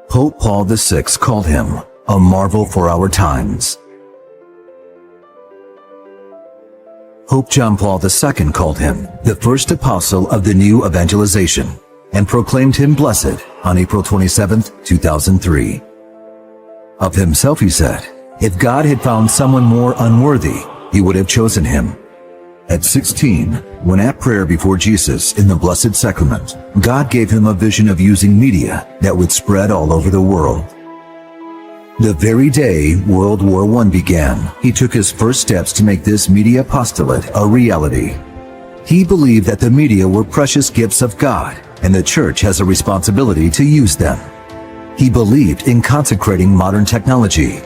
Pope Paul VI called him a marvel for our times. Pope John Paul II called him the first apostle of the new evangelization and proclaimed him blessed on April 27, 2003. Of himself he said, if God had found someone more unworthy, he would have chosen him. At 16, when at prayer before Jesus in the Blessed Sacrament, God gave him a vision of using media that would spread all over the world. The very day World War I began, he took his first steps to make this media apostolate a reality. He believed that the media were precious gifts of God, and the Church has a responsibility to use them. He believed in consecrating modern technology.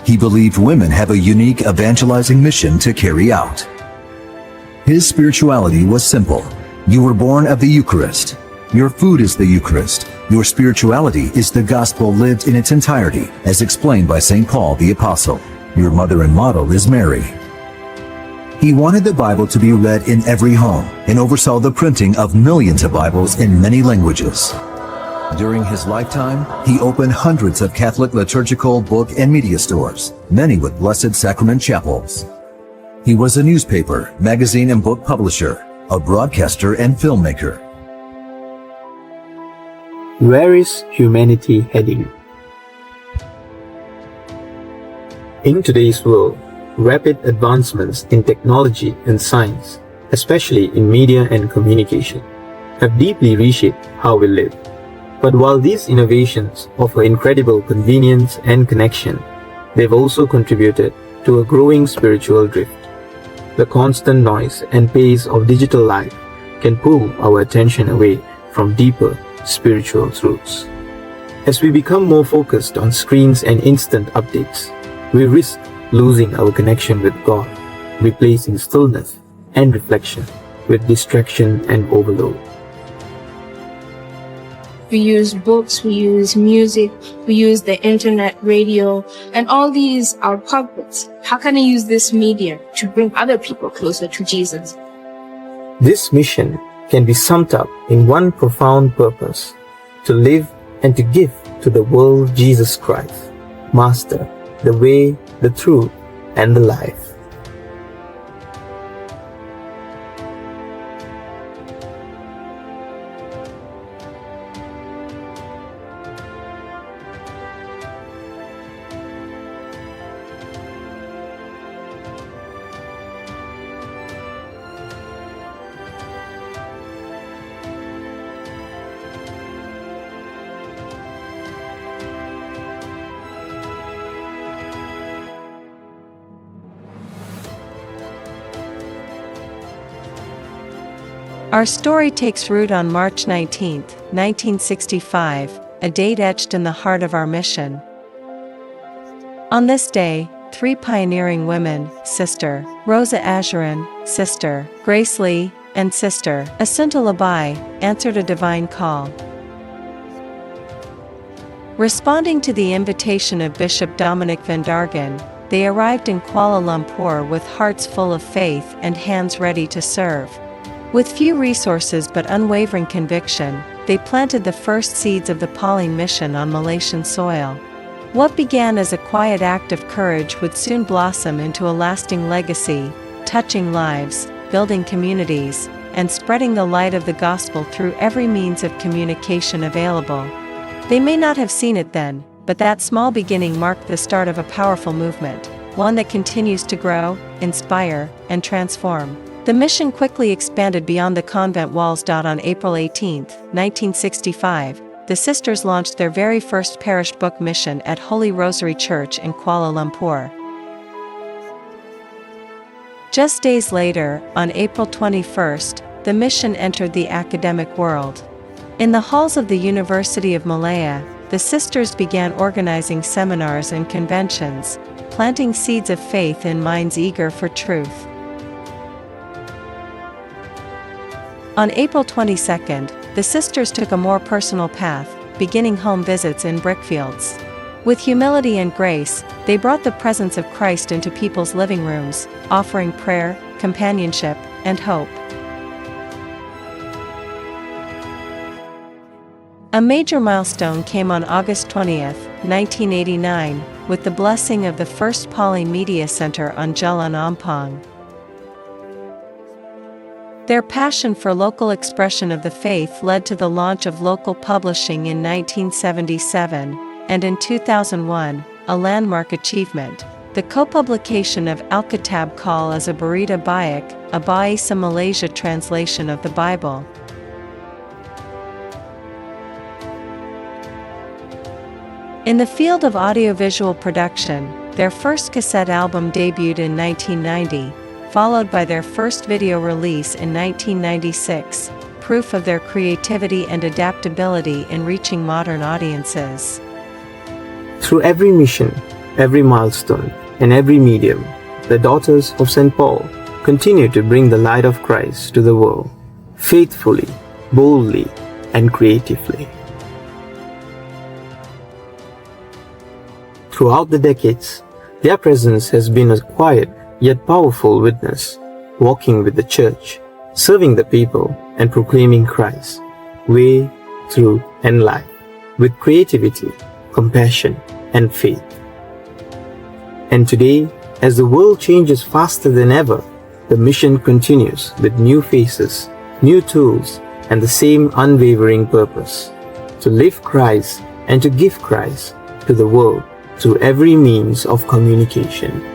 He believed women have a unique evangelizing mission to carry out. His spirituality was simple. You were born of the Eucharist. Your food is the Eucharist. Your spirituality is the gospel lived in its entirety, as explained by St. Paul the Apostle. Your mother and model is Mary. He wanted the Bible to be read in every home and oversaw the printing of millions of Bibles in many languages. During his lifetime, he opened hundreds of Catholic liturgical book and media stores, many with Blessed Sacrament chapels. He was a newspaper, magazine and book publisher, a broadcaster and filmmaker. Where is humanity heading? In today's world, rapid advancements in technology and science, especially in media and communication, have deeply reshaped how we live. But while these innovations offer incredible convenience and connection, they've also contributed to a growing spiritual drift. The constant noise and pace of digital life can pull our attention away from deeper spiritual truths. As we become more focused on screens and instant updates, we risk losing our connection with God, replacing stillness and reflection with distraction and overload. We use books, we use music, we use the internet, radio, and all these are puppets. How can I use this media to bring other people closer to Jesus? This mission can be summed up in one profound purpose: to live and to give to the world Jesus Christ, Master, the way, the truth, and the life. Our story takes root on March 19, 1965, a date etched in the heart of our mission. On this day, three pioneering women, Sister Rosa Azurin, Sister Grace Lee, and Sister Asinta Labai, answered a divine call. Responding to the invitation of Bishop Dominic van Dargen, they arrived in Kuala Lumpur with hearts full of faith and hands ready to serve. With few resources but unwavering conviction, they planted the first seeds of the Pauline mission on Malaysian soil. What began as a quiet act of courage would soon blossom into a lasting legacy, touching lives, building communities, and spreading the light of the gospel through every means of communication available. They may not have seen it then, but that small beginning marked the start of a powerful movement, one that continues to grow, inspire, and transform. The mission quickly expanded beyond the convent walls. On April 18, 1965, the sisters launched their very first parish book mission at Holy Rosary Church in Kuala Lumpur. Just days later, on April 21, the mission entered the academic world. In the halls of the University of Malaya, the sisters began organizing seminars and conventions, planting seeds of faith in minds eager for truth. On April 22, the sisters took a more personal path, beginning home visits in brickfields. With humility and grace, they brought the presence of Christ into people's living rooms, offering prayer, companionship, and hope. A major milestone came on August 20, 1989, with the blessing of the first Poly Media Center on Jalan Ampang. Their passion for local expression of the faith led to the launch of local publishing in 1977, and in 2001, a landmark achievement, the co-publication of Alkitab Call as a Berita Baik, a Bahasa Malaysia translation of the Bible. In the field of audiovisual production, their first cassette album debuted in 1990, followed by their first video release in 1996, proof of their creativity and adaptability in reaching modern audiences. Through every mission, every milestone, and every medium, the daughters of St. Paul continue to bring the light of Christ to the world, faithfully, boldly, and creatively. Throughout the decades, their presence has been a quiet yet powerful witness, walking with the church, serving the people, and proclaiming Christ, way, truth, and life, with creativity, compassion, and faith. And today, as the world changes faster than ever, the mission continues with new faces, new tools, and the same unwavering purpose, to live Christ and to give Christ to the world through every means of communication.